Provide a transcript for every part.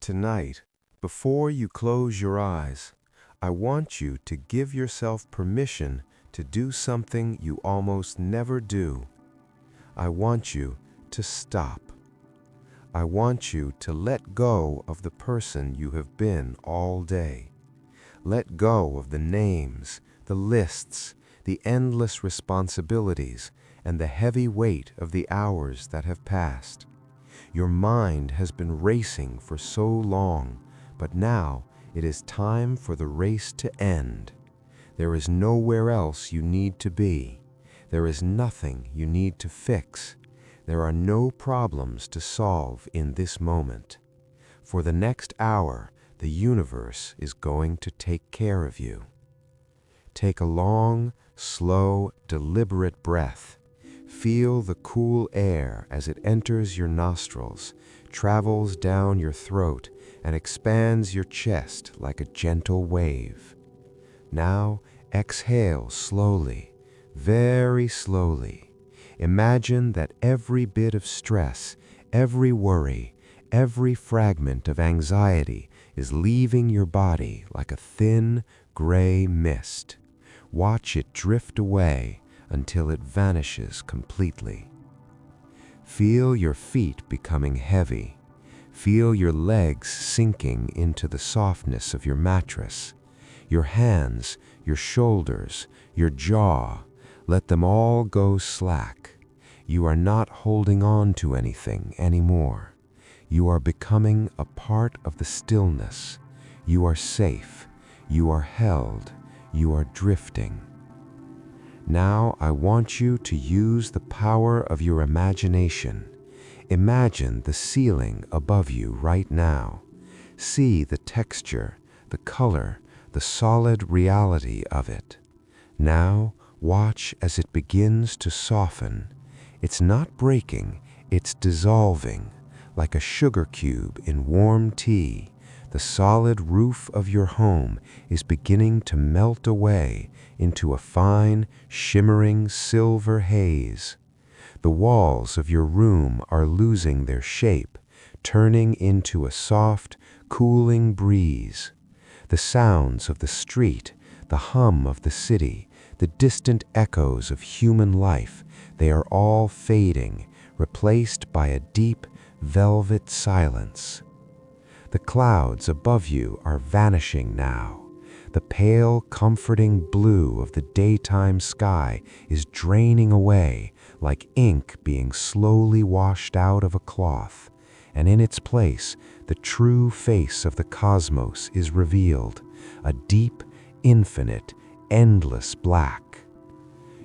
Tonight, before you close your eyes, I want you to give yourself permission to do something you almost never do. I want you to stop. I want you to let go of the person you have been all day. Let go of the names, the lists, the endless responsibilities, and the heavy weight of the hours that have passed. Your mind has been racing for so long, but now it is time for the race to end. There is nowhere else you need to be. There is nothing you need to fix. There are no problems to solve in this moment. For the next hour, the universe is going to take care of you. Take a long, slow, deliberate breath. Feel the cool air as it enters your nostrils, travels down your throat, and expands your chest like a gentle wave. Now exhale slowly, very slowly. Imagine that every bit of stress, every worry, every fragment of anxiety is leaving your body like a thin, gray mist. Watch it drift away until it vanishes completely. Feel your feet becoming heavy. Feel your legs sinking into the softness of your mattress. Your hands, your shoulders, your jaw, let them all go slack. You are not holding on to anything anymore. You are becoming a part of the stillness. You are safe. You are held. You are drifting. Now I want you to use the power of your imagination. Imagine the ceiling above you right now. See the texture, the color, the solid reality of it. Now watch as it begins to soften. It's not breaking, it's dissolving. Like a sugar cube in warm tea, the solid roof of your home is beginning to melt away into a fine, shimmering silver haze. The walls of your room are losing their shape, turning into a soft, cooling breeze. The sounds of the street, the hum of the city, the distant echoes of human life, they are all fading, replaced by a deep, velvet silence. The clouds above you are vanishing now. The pale, comforting blue of the daytime sky is draining away like ink being slowly washed out of a cloth, and in its place, the true face of the cosmos is revealed, a deep, infinite, endless black.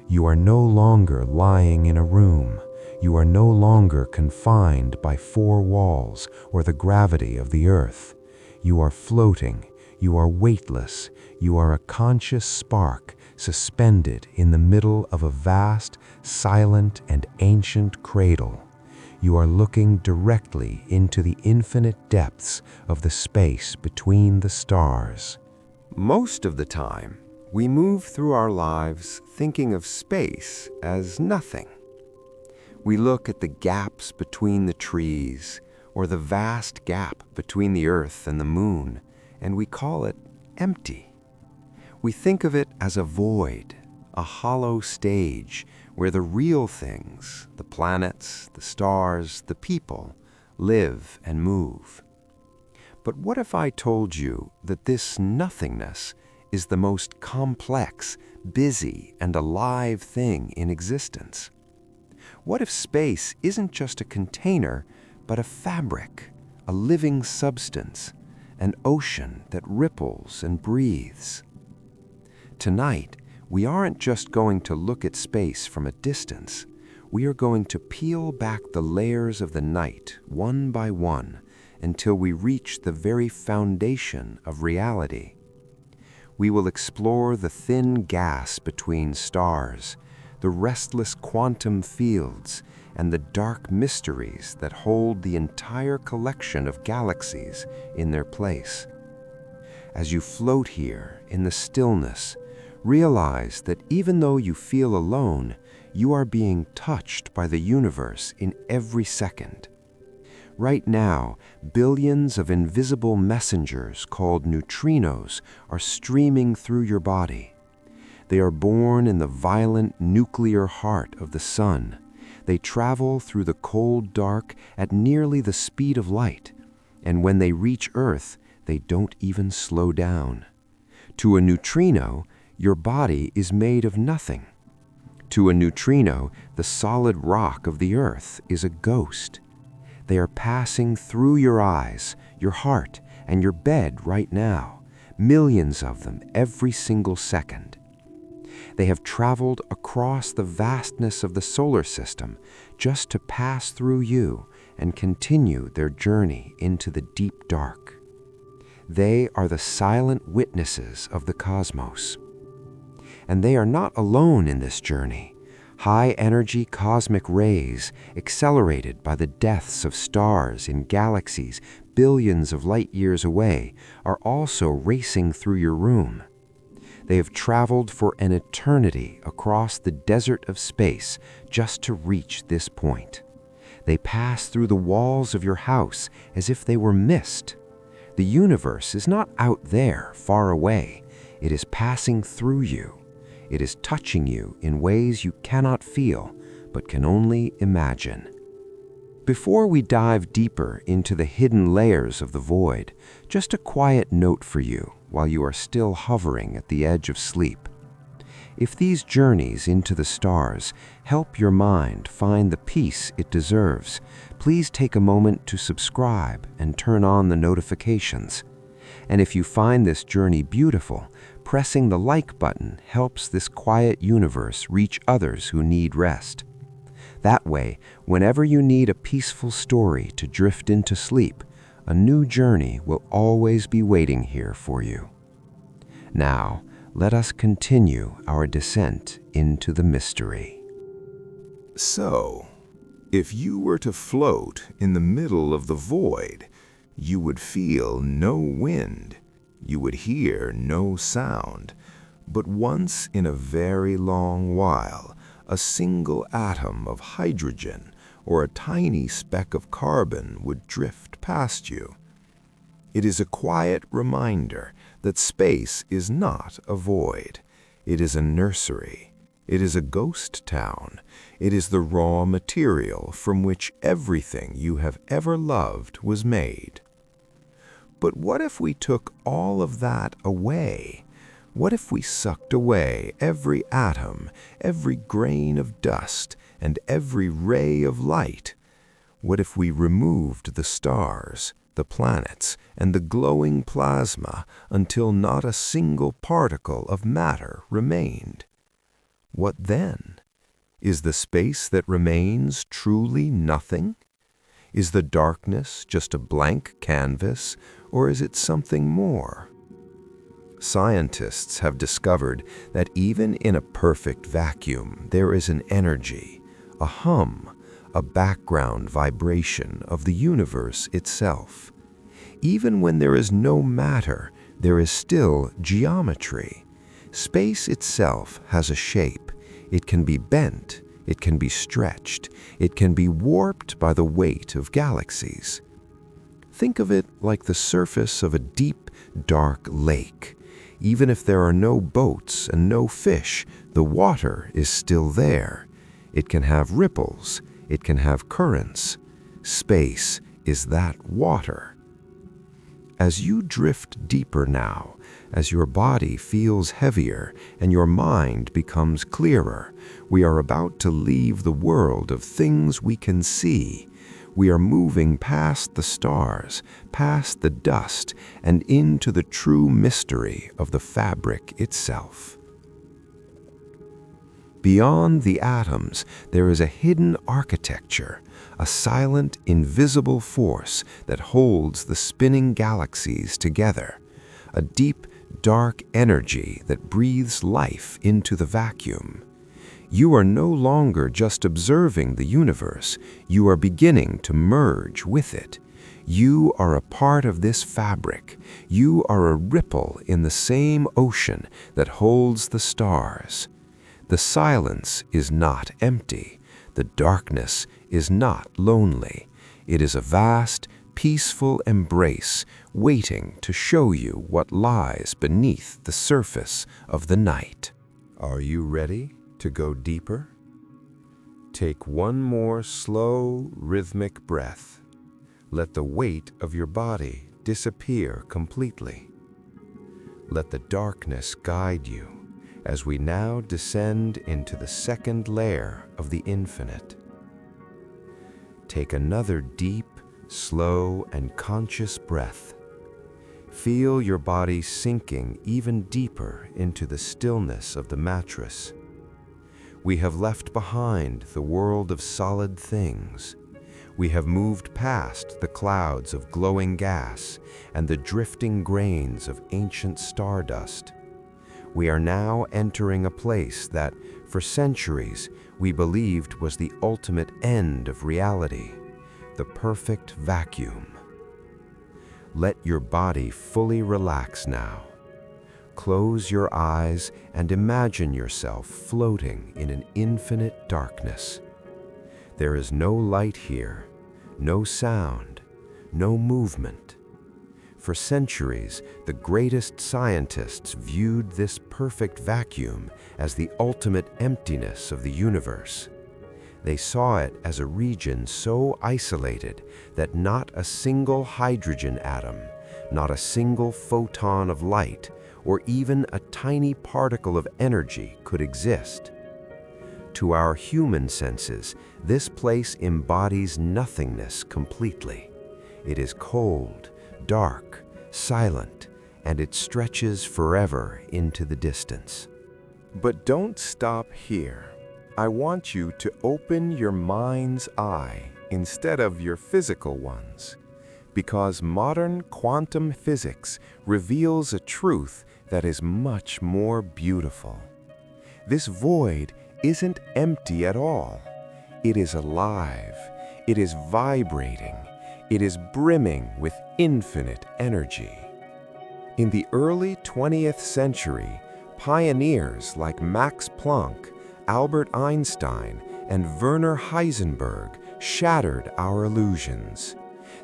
You are no longer lying in a room. You are no longer confined by four walls or the gravity of the earth. You are floating. You are weightless. You are a conscious spark suspended in the middle of a vast, silent, and ancient cradle. You are looking directly into the infinite depths of the space between the stars. Most of the time, we move through our lives thinking of space as nothing. We look at the gaps between the trees, or the vast gap between the earth and the moon, and we call it empty. We think of it as a void, a hollow stage where the real things, the planets, the stars, the people, live and move. But what if I told you that this nothingness is the most complex, busy, and alive thing in existence? What if space isn't just a container, but a fabric, a living substance, an ocean that ripples and breathes? Tonight, we aren't just going to look at space from a distance. We are going to peel back the layers of the night, one by one, until we reach the very foundation of reality. We will explore the thin gas between stars, the restless quantum fields, and the dark mysteries that hold the entire collection of galaxies in their place. As you float here in the stillness, realize that even though you feel alone, you are being touched by the universe in every second. Right now, billions of invisible messengers called neutrinos are streaming through your body. They are born in the violent nuclear heart of the sun. They travel through the cold dark at nearly the speed of light, and when they reach Earth, they don't even slow down. To a neutrino, your body is made of nothing. To a neutrino, the solid rock of the Earth is a ghost. They are passing through your eyes, your heart, and your bed right now, millions of them every single second. They have traveled across the vastness of the solar system just to pass through you and continue their journey into the deep dark. They are the silent witnesses of the cosmos. And they are not alone in this journey. High-energy cosmic rays, accelerated by the deaths of stars in galaxies billions of light years away, are also racing through your room. They have traveled for an eternity across the desert of space just to reach this point. They pass through the walls of your house as if they were mist. The universe is not out there, far away. It is passing through you. It is touching you in ways you cannot feel, but can only imagine. Before we dive deeper into the hidden layers of the void, just a quiet note for you while you are still hovering at the edge of sleep. If these journeys into the stars help your mind find the peace it deserves, please take a moment to subscribe and turn on the notifications. And if you find this journey beautiful, pressing the like button helps this quiet universe reach others who need rest. That way, whenever you need a peaceful story to drift into sleep, a new journey will always be waiting here for you. Now, let us continue our descent into the mystery. So, if you were to float in the middle of the void, you would feel no wind, you would hear no sound, but once in a very long while, a single atom of hydrogen or a tiny speck of carbon would drift past you. It is a quiet reminder that space is not a void. It is a nursery. It is a ghost town. It is the raw material from which everything you have ever loved was made. But what if we took all of that away? What if we sucked away every atom, every grain of dust, and every ray of light? What if we removed the stars, the planets, and the glowing plasma until not a single particle of matter remained? What then? Is the space that remains truly nothing? Is the darkness just a blank canvas, or is it something more? Scientists have discovered that even in a perfect vacuum, there is an energy, a hum, a background vibration of the universe itself. Even when there is no matter, there is still geometry. Space itself has a shape. It can be bent, it can be stretched, it can be warped by the weight of galaxies. Think of it like the surface of a deep, dark lake. Even if there are no boats and no fish, the water is still there. It can have ripples, it can have currents. Space is that water. As you drift deeper now, as your body feels heavier and your mind becomes clearer, we are about to leave the world of things we can see. We are moving past the stars, past the dust, and into the true mystery of the fabric itself. Beyond the atoms, there is a hidden architecture, a silent, invisible force that holds the spinning galaxies together, a deep, dark energy that breathes life into the vacuum. You are no longer just observing the universe, you are beginning to merge with it. You are a part of this fabric. You are a ripple in the same ocean that holds the stars. The silence is not empty. The darkness is not lonely. It is a vast, peaceful embrace waiting to show you what lies beneath the surface of the night. Are you ready to go deeper? Take one more slow, rhythmic breath. Let the weight of your body disappear completely. Let the darkness guide you as we now descend into the second layer of the infinite. Take another deep, slow, and conscious breath. Feel your body sinking even deeper into the stillness of the mattress. We have left behind the world of solid things. We have moved past the clouds of glowing gas and the drifting grains of ancient stardust. We are now entering a place that, for centuries, we believed was the ultimate end of reality, the perfect vacuum. Let your body fully relax now. Close your eyes and imagine yourself floating in an infinite darkness. There is no light here, no sound, no movement. For centuries, the greatest scientists viewed this perfect vacuum as the ultimate emptiness of the universe. They saw it as a region so isolated that not a single hydrogen atom, not a single photon of light, or even a tiny particle of energy could exist. To our human senses, this place embodies nothingness completely. It is cold, dark, silent, and it stretches forever into the distance. But don't stop here. I want you to open your mind's eye instead of your physical ones, because modern quantum physics reveals a truth that is much more beautiful. This void isn't empty at all. It is alive. It is vibrating. It is brimming with infinite energy. In the early 20th century, pioneers like Max Planck, Albert Einstein, and Werner Heisenberg shattered our illusions.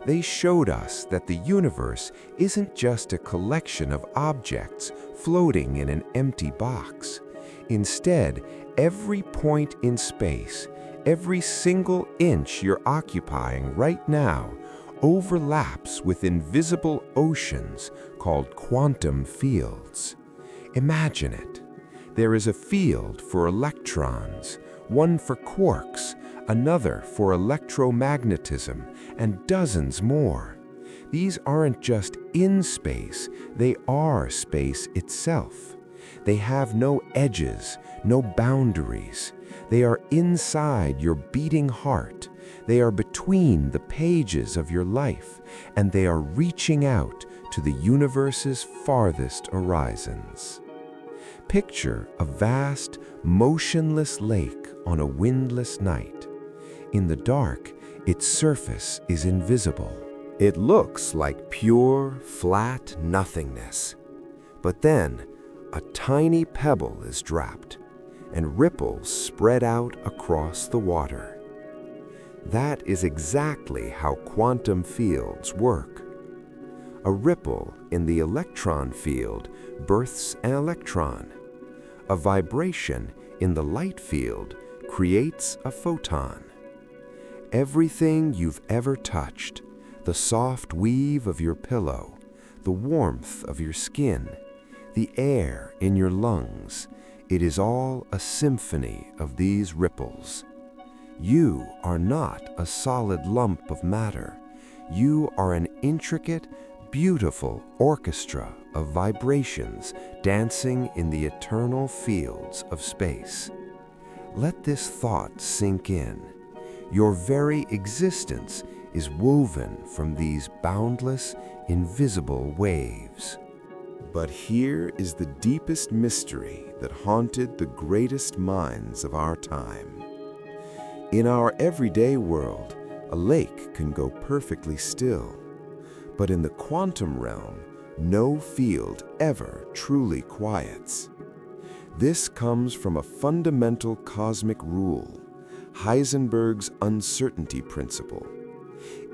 They showed us that the universe isn't just a collection of objects floating in an empty box. Instead, every point in space, every single inch you're occupying right now, overlaps with invisible oceans called quantum fields. Imagine it. There is a field for electrons, one for quarks, another for electromagnetism, and dozens more. These aren't just in space, they are space itself. They have no edges, no boundaries. They are inside your beating heart. They are between the pages of your life, and they are reaching out to the universe's farthest horizons. Picture a vast, motionless lake on a windless night. In the dark, its surface is invisible. It looks like pure, flat nothingness. But then, a tiny pebble is dropped, and ripples spread out across the water. That is exactly how quantum fields work. A ripple in the electron field births an electron. A vibration in the light field creates a photon. Everything you've ever touched, the soft weave of your pillow, the warmth of your skin, the air in your lungs, it is all a symphony of these ripples. You are not a solid lump of matter. You are an intricate, beautiful orchestra of vibrations dancing in the eternal fields of space. Let this thought sink in. Your very existence is woven from these boundless, invisible waves. But here is the deepest mystery that haunted the greatest minds of our time. In our everyday world, a lake can go perfectly still. But in the quantum realm, no field ever truly quiets. This comes from a fundamental cosmic rule, Heisenberg's uncertainty principle.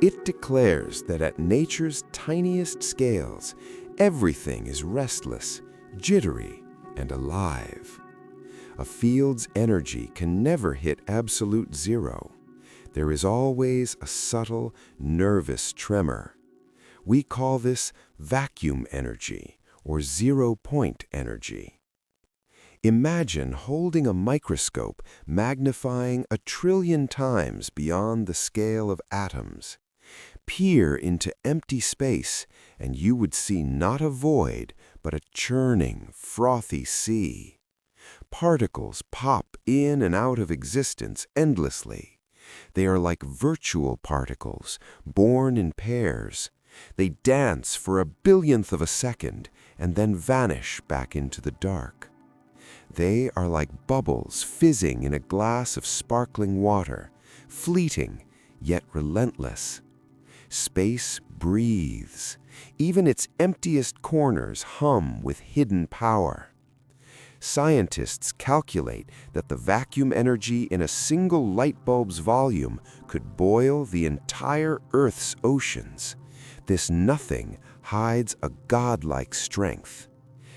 It declares that at nature's tiniest scales, everything is restless, jittery, and alive. A field's energy can never hit absolute zero. There is always a subtle, nervous tremor. We call this vacuum energy or zero-point energy. Imagine holding a microscope magnifying 1,000,000,000 times beyond the scale of atoms. Peer into empty space, and you would see not a void, but a churning, frothy sea. Particles pop in and out of existence endlessly. They are like virtual particles, born in pairs. They dance for a billionth of a second and then vanish back into the dark. They are like bubbles fizzing in a glass of sparkling water, fleeting yet relentless. Space breathes. Even its emptiest corners hum with hidden power. Scientists calculate that the vacuum energy in a single light bulb's volume could boil the entire Earth's oceans. This nothing hides a godlike strength.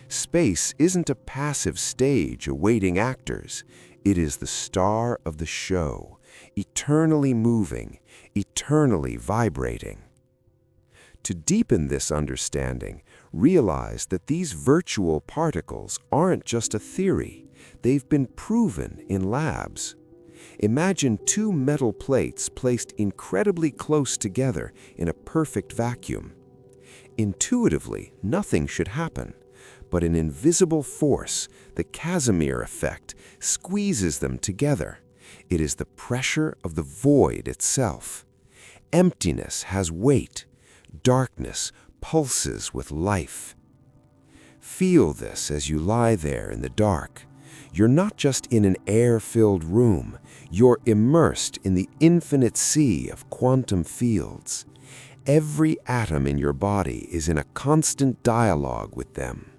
Space isn't a passive stage awaiting actors. It is the star of the show, eternally moving, eternally vibrating. To deepen this understanding, realize that these virtual particles aren't just a theory. They've been proven in labs. Imagine two metal plates placed incredibly close together in a perfect vacuum. Intuitively, nothing should happen, but an invisible force, the Casimir effect, squeezes them together. It is the pressure of the void itself. Emptiness has weight. Darkness pulses with life. Feel this as you lie there in the dark. You're not just in an air-filled room. You're immersed in the infinite sea of quantum fields. Every atom in your body is in a constant dialogue with them.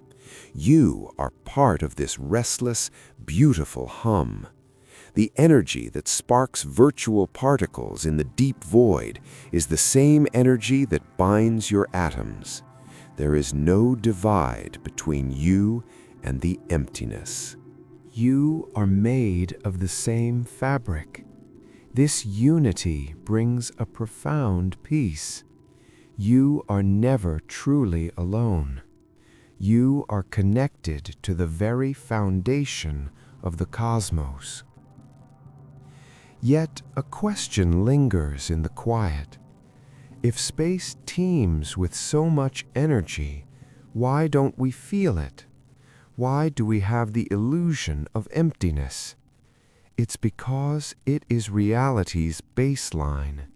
You are part of this restless, beautiful hum. The energy that sparks virtual particles in the deep void is the same energy that binds your atoms. There is no divide between you and the emptiness. You are made of the same fabric. This unity brings a profound peace. You are never truly alone. You are connected to the very foundation of the cosmos. Yet a question lingers in the quiet. If space teems with so much energy, why don't we feel it? Why do we have the illusion of emptiness? It's because it is reality's baseline.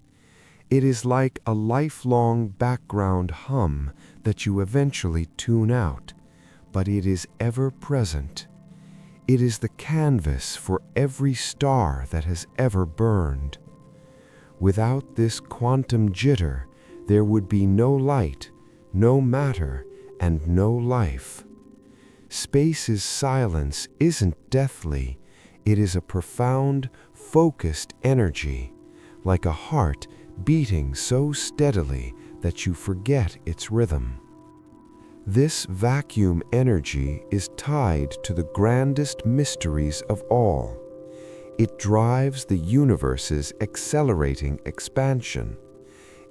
It is like a lifelong background hum that you eventually tune out, but it is ever present. It is the canvas for every star that has ever burned. Without this quantum jitter, there would be no light, no matter, and no life. Space's silence isn't deathly. It is a profound, focused energy, like a heart beating so steadily that you forget its rhythm. This vacuum energy is tied to the grandest mysteries of all. It drives the universe's accelerating expansion.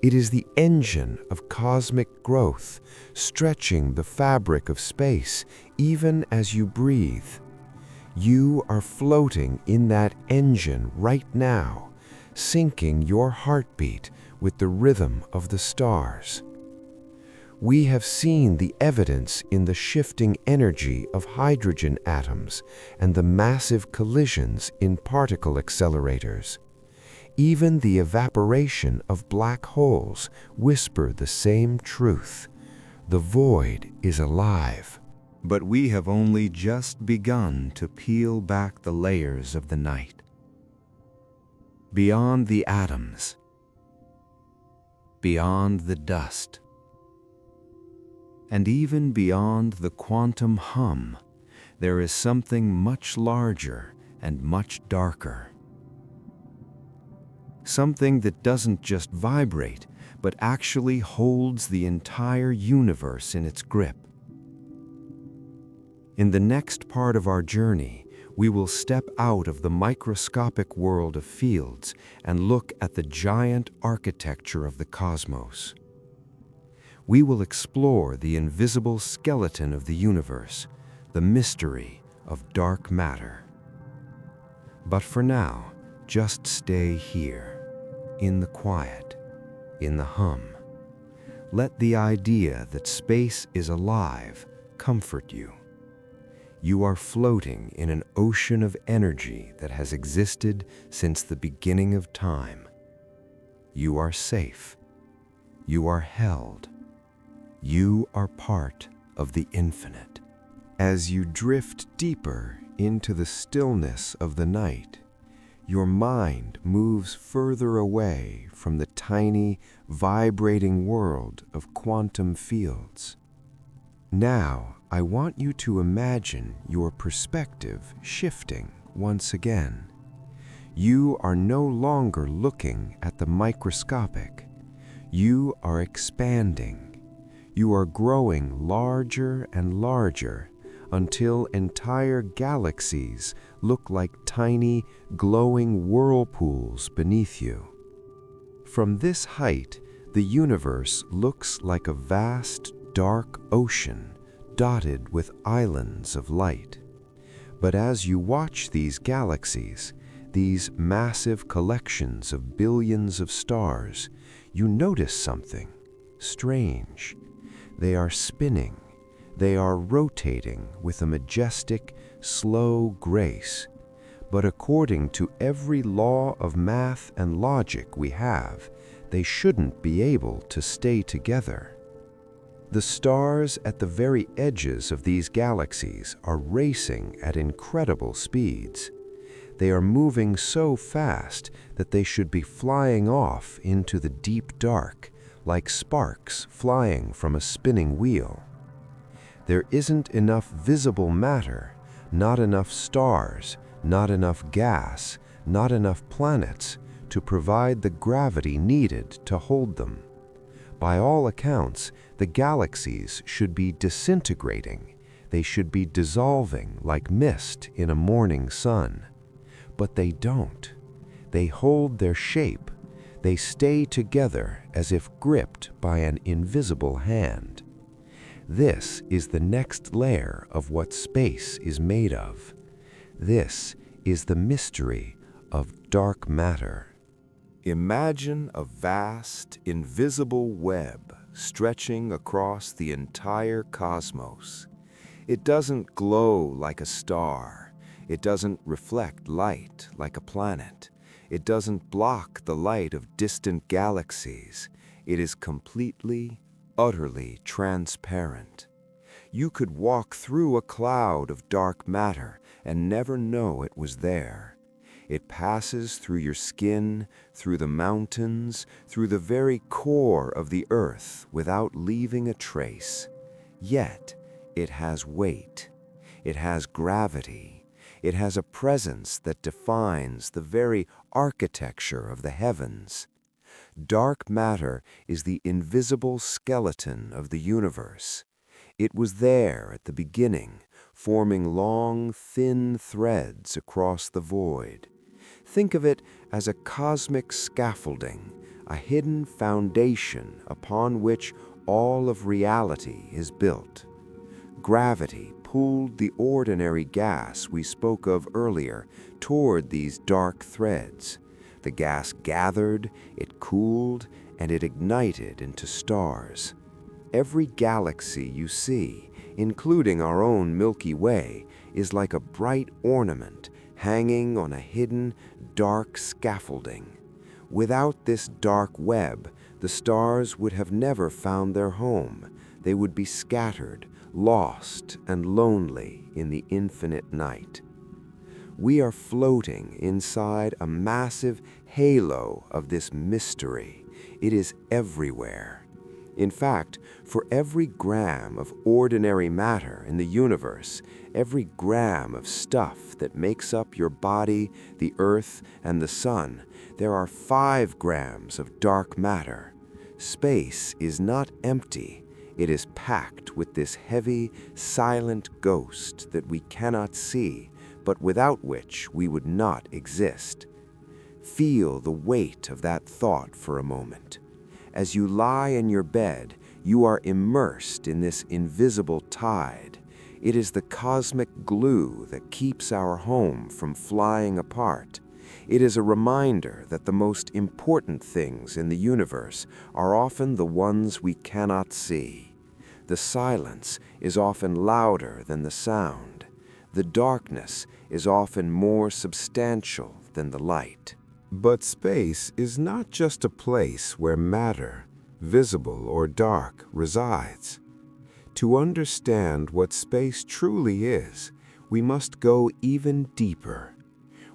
It is the engine of cosmic growth, stretching the fabric of space even as you breathe. You are floating in that engine right now, syncing your heartbeat with the rhythm of the stars. We have seen the evidence in the shifting energy of hydrogen atoms and the massive collisions in particle accelerators. Even the evaporation of black holes whisper the same truth. The void is alive. But we have only just begun to peel back the layers of the night. Beyond the atoms, beyond the dust, and even beyond the quantum hum, there is something much larger and much darker. something that doesn't just vibrate, but actually holds the entire universe in its grip. In the next part of our journey, we will step out of the microscopic world of fields and look at the giant architecture of the cosmos. We will explore the invisible skeleton of the universe, the mystery of dark matter. But for now, just stay here, in the quiet, in the hum. Let the idea that space is alive comfort you. You are floating in an ocean of energy that has existed since the beginning of time. You are safe. You are held. You are part of the infinite. As you drift deeper into the stillness of the night, your mind moves further away from the tiny, vibrating world of quantum fields. Now, I want you to imagine your perspective shifting once again. You are no longer looking at the microscopic. You are expanding. You are growing larger and larger until entire galaxies look like tiny, glowing whirlpools beneath you. From this height, the universe looks like a vast, dark ocean dotted with islands of light. But as you watch these galaxies, these massive collections of billions of stars, you notice something strange. They are spinning. They are rotating with a majestic, slow grace. But according to every law of math and logic we have, they shouldn't be able to stay together. The stars at the very edges of these galaxies are racing at incredible speeds. They are moving so fast that they should be flying off into the deep dark, like sparks flying from a spinning wheel. There isn't enough visible matter, not enough stars, not enough gas, not enough planets to provide the gravity needed to hold them. By all accounts, the galaxies should be disintegrating. They should be dissolving like mist in a morning sun. But they don't. They hold their shape. They stay together as if gripped by an invisible hand. This is the next layer of what space is made of. This is the mystery of dark matter. Imagine a vast, invisible web stretching across the entire cosmos. It doesn't glow like a star. It doesn't reflect light like a planet. It doesn't block the light of distant galaxies. It is completely, utterly transparent. You could walk through a cloud of dark matter and never know it was there. It passes through your skin, through the mountains, through the very core of the earth without leaving a trace. Yet, it has weight. It has gravity. It has a presence that defines the very architecture of the heavens. Dark matter is the invisible skeleton of the universe. It was there at the beginning, forming long, thin threads across the void. Think of it as a cosmic scaffolding, a hidden foundation upon which all of reality is built. Gravity pulled the ordinary gas we spoke of earlier toward these dark threads. The gas gathered, it cooled, and it ignited into stars. Every galaxy you see, including our own Milky Way, is like a bright ornament hanging on a hidden, dark scaffolding. Without this dark web, the stars would have never found their home. They would be scattered, lost, and lonely in the infinite night. We are floating inside a massive halo of this mystery. It is everywhere. In fact, for every gram of ordinary matter in the universe, every gram of stuff that makes up your body, the earth, and the sun, there are 5 grams of dark matter. Space is not empty. It is packed with this heavy, silent ghost that we cannot see, but without which we would not exist. Feel the weight of that thought for a moment. As you lie in your bed, you are immersed in this invisible tide. It is the cosmic glue that keeps our home from flying apart. It is a reminder that the most important things in the universe are often the ones we cannot see. The silence is often louder than the sound. The darkness is often more substantial than the light. But space is not just a place where matter, visible or dark, resides. To understand what space truly is, we must go even deeper.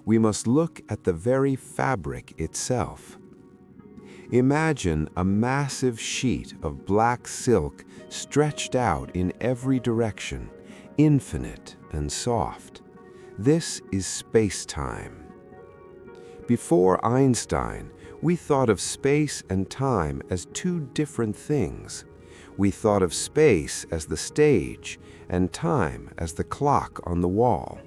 We must look at the very fabric itself. Imagine a massive sheet of black silk stretched out in every direction, infinite and soft. This is space-time. Before Einstein, we thought of space and time as 2 different things. We thought of space as the stage and time as the clock on the wall.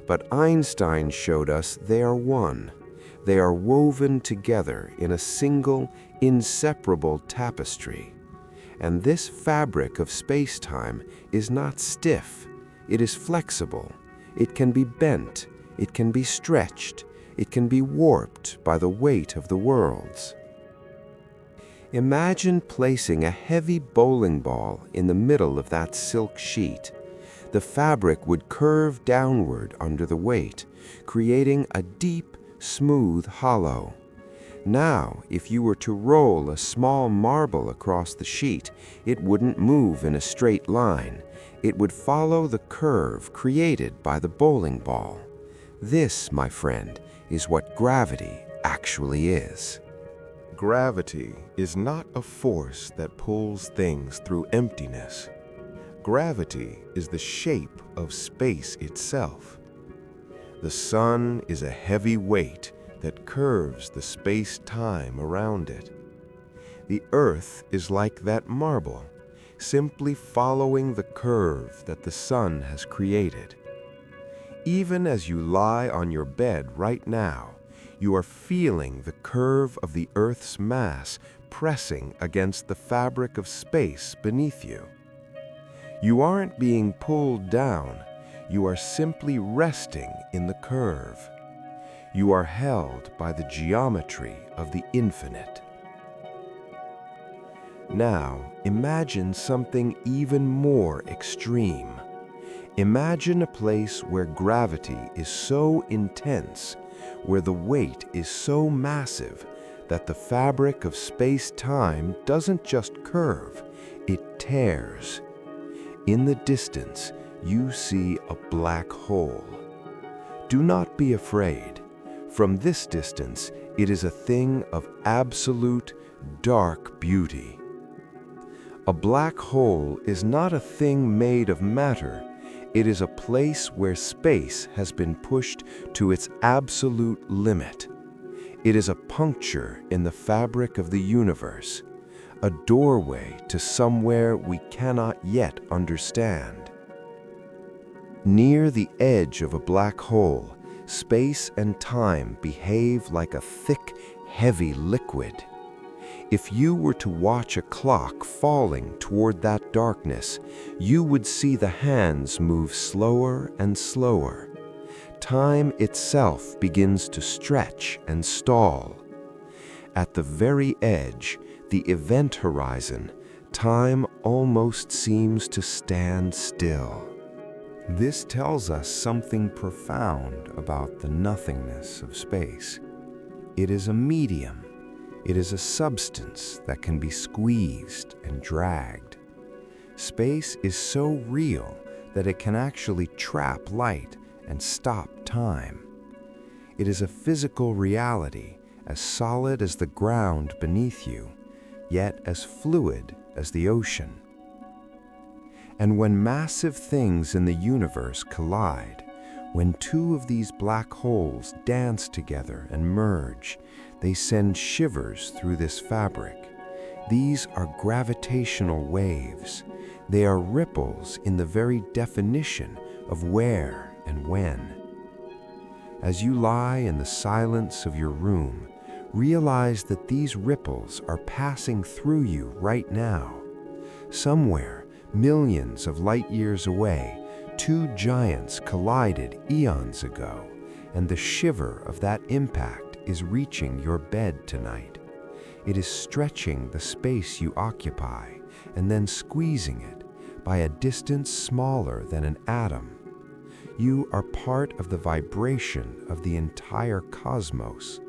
But Einstein showed us they are one. They are woven together in a single, inseparable tapestry. And this fabric of space-time is not stiff. It is flexible. It can be bent. It can be stretched. It can be warped by the weight of the worlds. Imagine placing a heavy bowling ball in the middle of that silk sheet. The fabric would curve downward under the weight, creating a deep, smooth hollow. Now, if you were to roll a small marble across the sheet, it wouldn't move in a straight line. It would follow the curve created by the bowling ball. This, my friend, is what gravity actually is. Gravity is not a force that pulls things through emptiness. Gravity is the shape of space itself. The sun is a heavy weight that curves the space-time around it. The earth is like that marble, simply following the curve that the sun has created. Even as you lie on your bed right now, you are feeling the curve of the Earth's mass pressing against the fabric of space beneath you. You aren't being pulled down, you are simply resting in the curve. You are held by the geometry of the infinite. Now, imagine something even more extreme. Imagine a place where gravity is so intense, where the weight is so massive that the fabric of space-time doesn't just curve, it tears. In the distance, you see a black hole. Do not be afraid. From this distance, it is a thing of absolute, dark beauty. A black hole is not a thing made of matter. It is a place where space has been pushed to its absolute limit. It is a puncture in the fabric of the universe, a doorway to somewhere we cannot yet understand. Near the edge of a black hole, space and time behave like a thick, heavy liquid. If you were to watch a clock falling toward that darkness, you would see the hands move slower and slower. Time itself begins to stretch and stall. At the very edge, the event horizon, time almost seems to stand still. This tells us something profound about the nothingness of space. It is a medium. It is a substance that can be squeezed and dragged. Space is so real that it can actually trap light and stop time. It is a physical reality, as solid as the ground beneath you, yet as fluid as the ocean. And when massive things in the universe collide, when two of these black holes dance together and merge, they send shivers through this fabric. These are gravitational waves. They are ripples in the very definition of where and when. As you lie in the silence of your room, realize that these ripples are passing through you right now. Somewhere, millions of light years away, two giants collided eons ago, and the shiver of that impact is reaching your bed tonight. It is stretching the space you occupy and then squeezing it by a distance smaller than an atom. You are part of the vibration of the entire cosmos.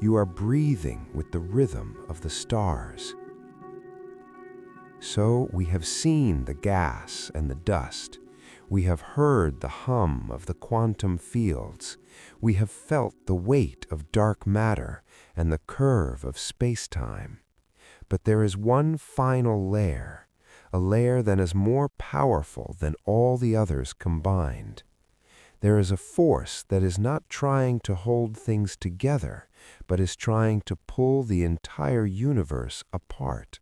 You are breathing with the rhythm of the stars. So we have seen the gas and the dust. We have heard the hum of the quantum fields. We have felt the weight of dark matter and the curve of space-time. But there is one final layer, a layer that is more powerful than all the others combined. There is a force that is not trying to hold things together, but is trying to pull the entire universe apart.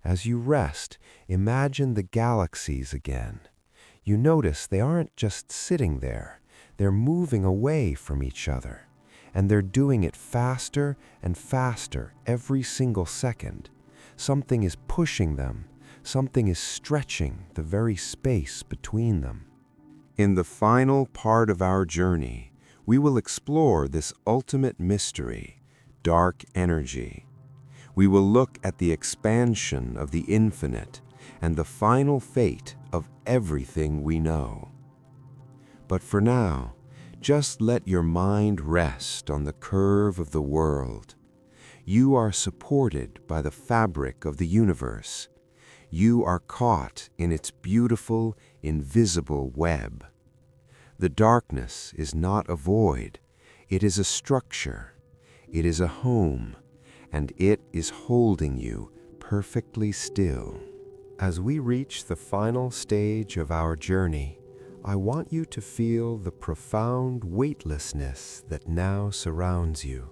As you rest, imagine the galaxies again. You notice they aren't just sitting there, they're moving away from each other, and they're doing it faster and faster every single second. Something is pushing them, something is stretching the very space between them. In the final part of our journey, we will explore this ultimate mystery, dark energy. We will look at the expansion of the infinite and the final fate of everything we know. But for now, just let your mind rest on the curve of the world. You are supported by the fabric of the universe. You are caught in its beautiful, invisible web. The darkness is not a void. It is a structure. It is a home. And it is holding you perfectly still. As we reach the final stage of our journey, I want you to feel the profound weightlessness that now surrounds you.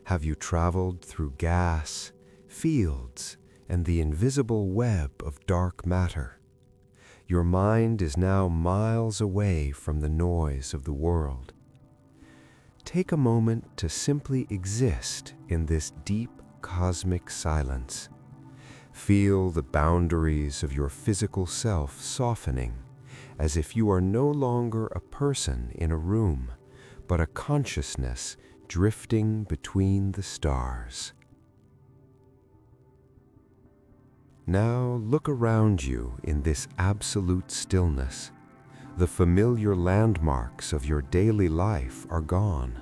Have you traveled through gas, fields, and the invisible web of dark matter? Your mind is now miles away from the noise of the world. Take a moment to simply exist in this deep cosmic silence. Feel the boundaries of your physical self softening, as if you are no longer a person in a room, but a consciousness drifting between the stars. Now look around you in this absolute stillness. The familiar landmarks of your daily life are gone.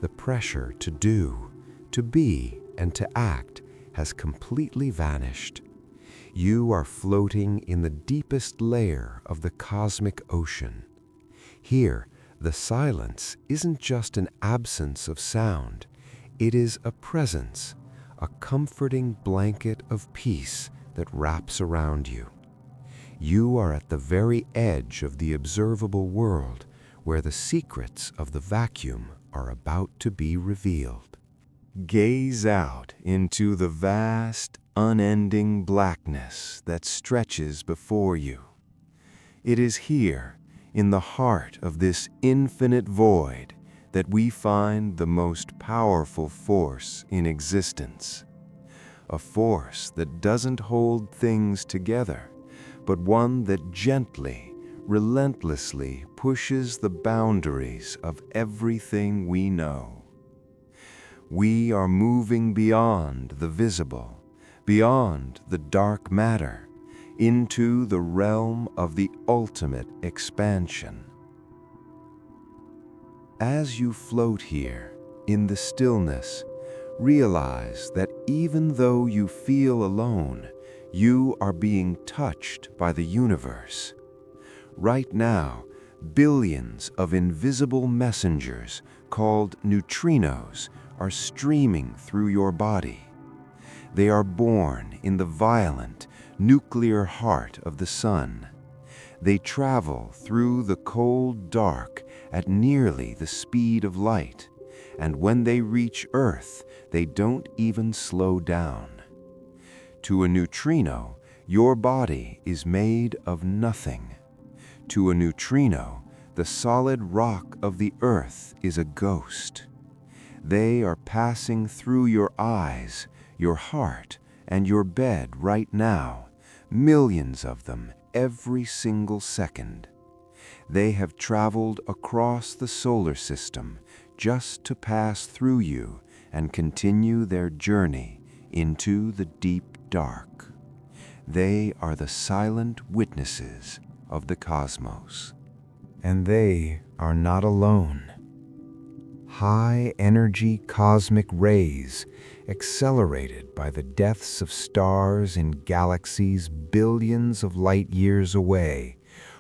The pressure to do, to be, and to act has completely vanished. You are floating in the deepest layer of the cosmic ocean. Here, the silence isn't just an absence of sound. It is a presence, a comforting blanket of peace that wraps around you. You are at the very edge of the observable world, where the secrets of the vacuum are about to be revealed. Gaze out into the vast, unending blackness that stretches before you. It is here, in the heart of this infinite void, that we find the most powerful force in existence. A force that doesn't hold things together, but one that gently, relentlessly pushes the boundaries of everything we know. We are moving beyond the visible, beyond the dark matter, into the realm of the ultimate expansion. As you float here, in the stillness, realize that even though you feel alone, you are being touched by the universe. Right now, billions of invisible messengers called neutrinos are streaming through your body. They are born in the violent, nuclear heart of the sun. They travel through the cold dark at nearly the speed of light, and when they reach Earth, they don't even slow down. To a neutrino, your body is made of nothing. To a neutrino, the solid rock of the Earth is a ghost. They are passing through your eyes, your heart, and your bed right now, millions of them every single second. They have traveled across the solar system just to pass through you and continue their journey into the deep dark. They are the silent witnesses of the cosmos. And they are not alone. High-energy cosmic rays, accelerated by the deaths of stars in galaxies billions of light years away,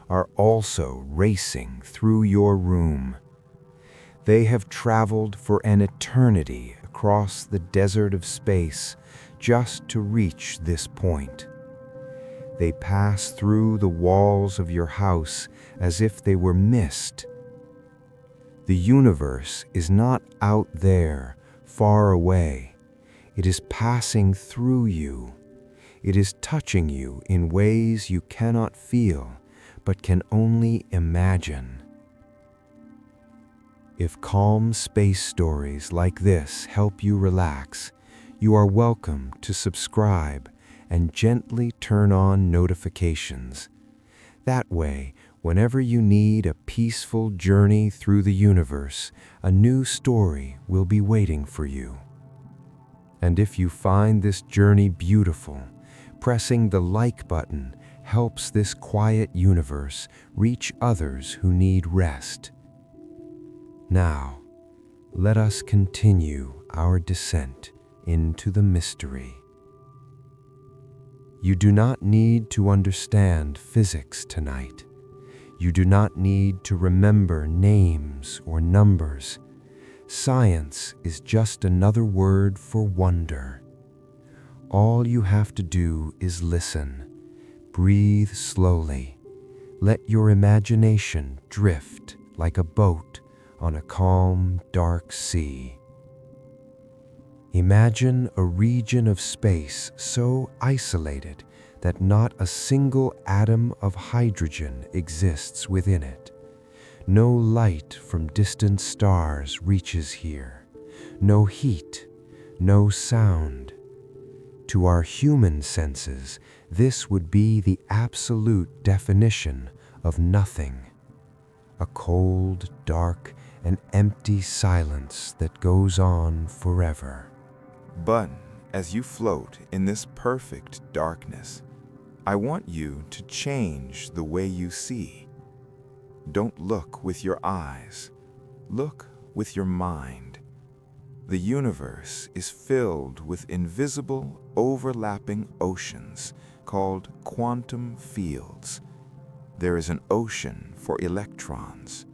are also racing through your room. They have traveled for an eternity across the desert of space just to reach this point. They pass through the walls of your house as if they were mist. The universe is not out there, far away. It is passing through you. It is touching you in ways you cannot feel, but can only imagine. If calm space stories like this help you relax, you are welcome to subscribe and gently turn on notifications. That way, whenever you need a peaceful journey through the universe, a new story will be waiting for you. And if you find this journey beautiful, pressing the like button helps this quiet universe reach others who need rest. Now, let us continue our descent into the mystery. You do not need to understand physics tonight. You do not need to remember names or numbers. Science is just another word for wonder. All you have to do is listen. Breathe slowly. Let your imagination drift like a boat on a calm, dark sea. Imagine a region of space so isolated that not a single atom of hydrogen exists within it. No light from distant stars reaches here. No heat, no sound. To our human senses, this would be the absolute definition of nothing. A cold, dark, and empty silence that goes on forever. But as you float in this perfect darkness, I want you to change the way you see. Don't look with your eyes. Look with your mind. The universe is filled with invisible, overlapping oceans called quantum fields. There is an ocean for electrons,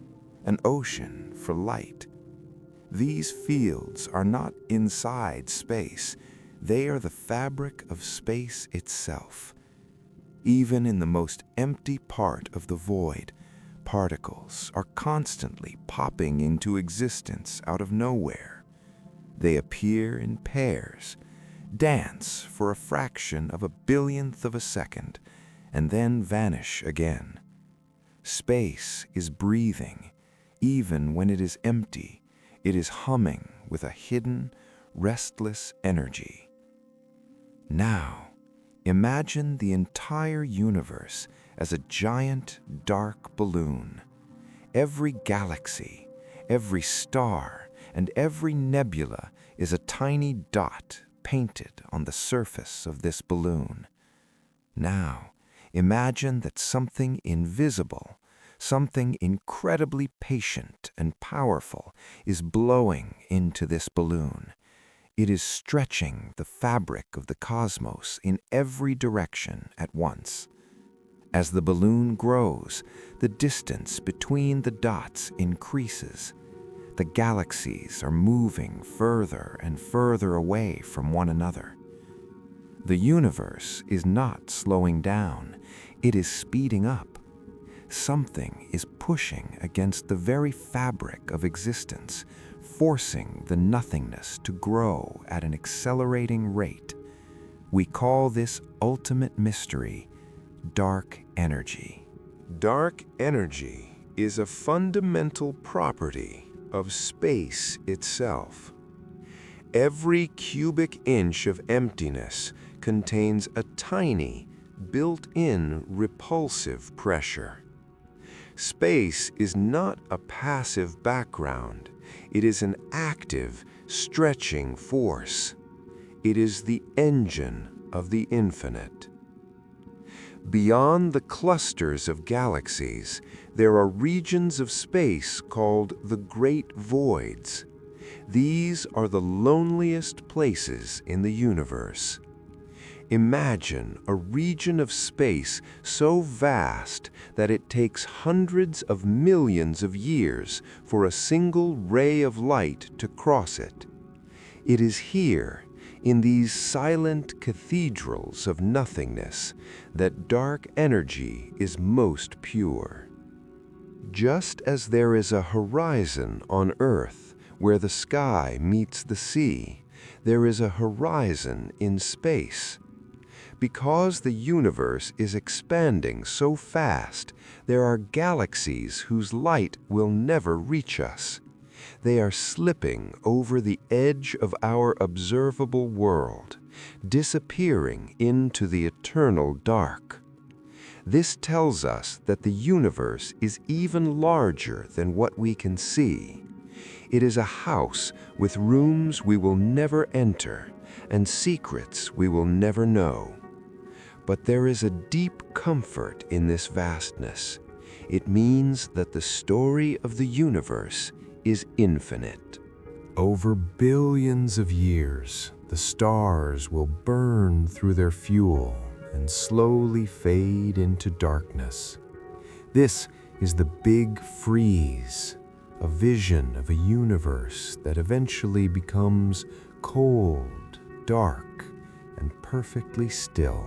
an ocean for light. These fields are not inside space. They are the fabric of space itself. Even in the most empty part of the void, particles are constantly popping into existence out of nowhere. They appear in pairs, dance for a fraction of a billionth of a second, and then vanish again. Space is breathing. Even when it is empty, it is humming with a hidden, restless energy. Now, imagine the entire universe as a giant, dark balloon. Every galaxy, every star, and every nebula is a tiny dot painted on the surface of this balloon. Now, imagine that something invisible, something incredibly patient and powerful, is blowing into this balloon. It is stretching the fabric of the cosmos in every direction at once. As the balloon grows, the distance between the dots increases. The galaxies are moving further and further away from one another. The universe is not slowing down, it is speeding up. Something is pushing against the very fabric of existence, forcing the nothingness to grow at an accelerating rate. We call this ultimate mystery dark energy. Dark energy is a fundamental property of space itself. Every cubic inch of emptiness contains a tiny, built-in repulsive pressure. Space is not a passive background. It is an active, stretching force. It is the engine of the infinite. Beyond the clusters of galaxies, there are regions of space called the Great Voids. These are the loneliest places in the universe. Imagine a region of space so vast that it takes hundreds of millions of years for a single ray of light to cross it. It is here, in these silent cathedrals of nothingness, that dark energy is most pure. Just as there is a horizon on Earth where the sky meets the sea, there is a horizon in space. Because the universe is expanding so fast, there are galaxies whose light will never reach us. They are slipping over the edge of our observable world, disappearing into the eternal dark. This tells us that the universe is even larger than what we can see. It is a house with rooms we will never enter and secrets we will never know. But there is a deep comfort in this vastness. It means that the story of the universe is infinite. Over billions of years, the stars will burn through their fuel and slowly fade into darkness. This is the Big Freeze, a vision of a universe that eventually becomes cold, dark, and perfectly still.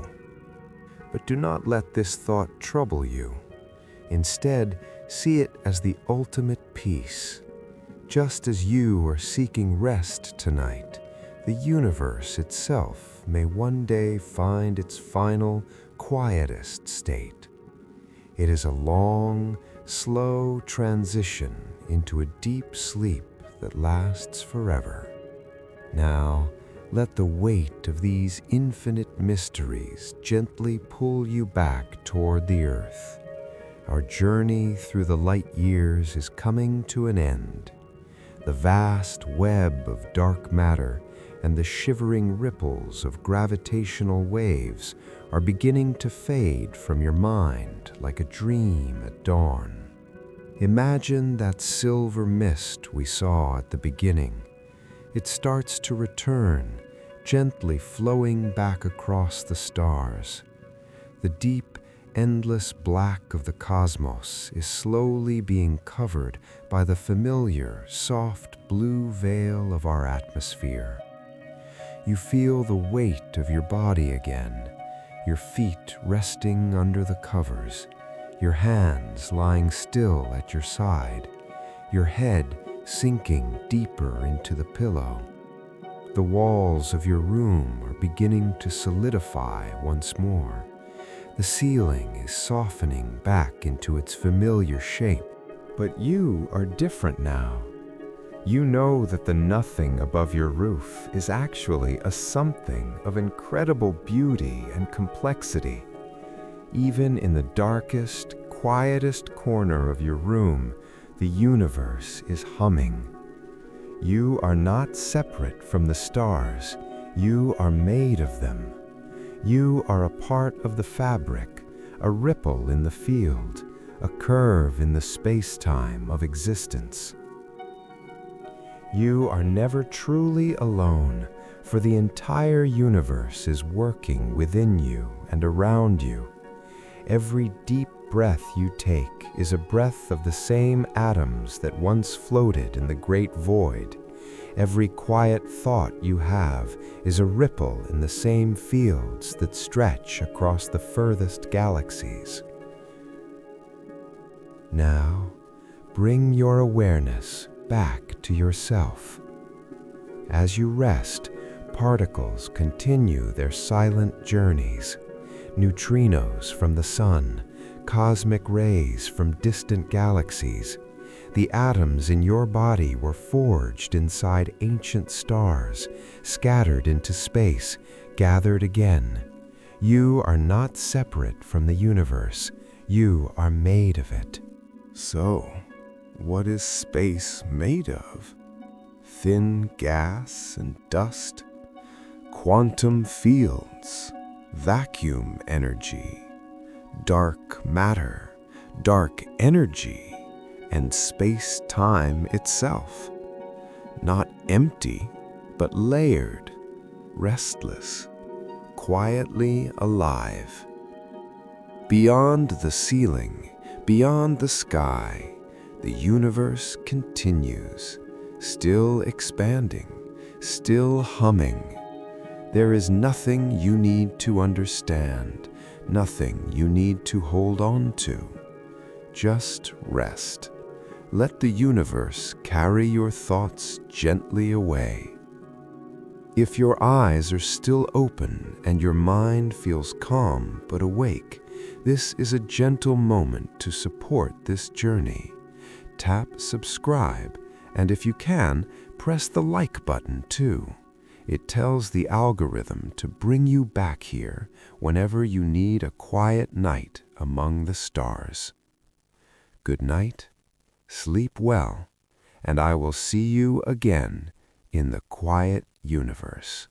But do not let this thought trouble you. Instead, see it as the ultimate peace. Just as you are seeking rest tonight, the universe itself may one day find its final, quietest state. It is a long, slow transition into a deep sleep that lasts forever. Now, let the weight of these infinite mysteries gently pull you back toward the earth. Our journey through the light years is coming to an end. The vast web of dark matter and the shivering ripples of gravitational waves are beginning to fade from your mind like a dream at dawn. Imagine that silver mist we saw at the beginning. It starts to return, gently flowing back across the stars. The deep, endless black of the cosmos is slowly being covered by the familiar, soft blue veil of our atmosphere. You feel the weight of your body again, your feet resting under the covers, your hands lying still at your side, your head sinking deeper into the pillow. The walls of your room are beginning to solidify once more. The ceiling is softening back into its familiar shape. But you are different now. You know that the nothing above your roof is actually a something of incredible beauty and complexity. Even in the darkest, quietest corner of your room, the universe is humming. You are not separate from the stars. You are made of them. You are a part of the fabric, a ripple in the field, a curve in the space-time of existence. You are never truly alone, for the entire universe is working within you and around you. Every deep breath you take is a breath of the same atoms that once floated in the great void, Every quiet thought you have is a ripple in the same fields that stretch across the furthest galaxies. Now, bring your awareness back to yourself. As you rest, particles continue their silent journeys. Neutrinos from the sun, cosmic rays from distant galaxies. The atoms in your body were forged inside ancient stars, scattered into space, gathered again. You are not separate from the universe. You are made of it. So, what is space made of? Thin gas and dust? Quantum fields? Vacuum energy? Dark matter? Dark energy? And space-time itself? Not empty, but layered, restless, quietly alive. Beyond the ceiling, beyond the sky, the universe continues, still expanding, still humming. There is nothing you need to understand, nothing you need to hold on to. Just rest. Let the universe carry your thoughts gently away. If your eyes are still open and your mind feels calm but awake, this is a gentle moment to support this journey. Tap subscribe, and if you can, press the like button too. It tells the algorithm to bring you back here whenever you need a quiet night among the stars. Good night, sleep well, and I will see you again in the quiet universe.